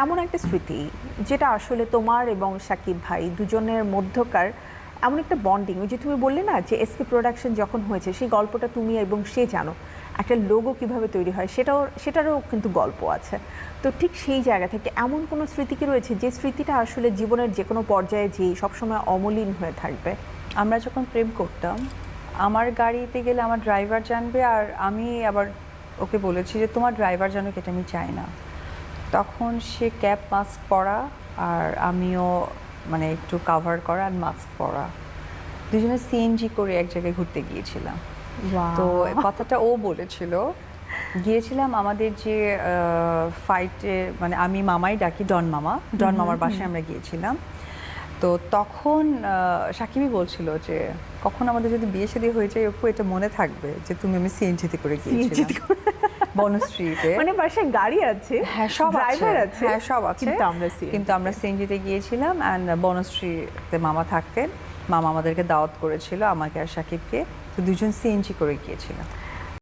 এমন একটা স্মৃতি যেটা আসলে তোমার এবং সাকিব ভাই দুজনের মধ্যকার এমন একটা বন্ডিং, ওই যে তুমি বললে না যে এসকে প্রোডাকশন যখন হয়েছে সেই গল্পটা তুমি এবং সে জানো, একটা লোগো কিভাবে তৈরি হয় সেটারও কিন্তু গল্প আছে। তো ঠিক সেই জায়গা থেকে এমন কোনো স্মৃতি কি রয়েছে যে স্মৃতিটা আসলে জীবনের যে কোনো পর্যায়ে যেয়ে সবসময় অমলিন হয়ে থাকবে? আমরা যখন প্রেম করতাম, আমার গাড়িতে গেলে আমার ড্রাইভার জানবে, আর আমি আবার ওকে বলেছি যে তোমার ড্রাইভার জানুক, এটা আমি চাই না। তখন সে ক্যাপ মাস্ক পরা আর আমিও মানে একটু কাভার করা আর মাস্ক পরা, দুজনে সিএনজি করে এক জায়গায় ঘুরতে গিয়েছিলাম। তো কথাটা ও বলেছিল। গিয়েছিলাম আমাদের যে ফাইটে, মানে আমি মামাই ডাকি, ডন মামার বাসায় আমরা গিয়েছিলাম। তো তখন সাকিবই বলছিল যে কখন আমাদের যদি বিয়ে শাদী হয়ে যায় অপু, এটা মনে থাকবে যে তুমি আমি সিএনজিতে করে গিয়েছিলাম বনশ্রীতে। মানে বাসায় গাড়ি আছে, হ্যাঁ সব ড্রাইভার আছে, হ্যাঁ সব আছে, কিন্তু আমরা সিএনজিতে গিয়েছিলাম। অ্যান্ড বনশ্রীতে মামা থাকতেন, মামা আমাদেরকে দাওয়াত করেছিল আমাকে আর সাকিবকে, তো দুজন সিএনজি করে গিয়েছিলাম।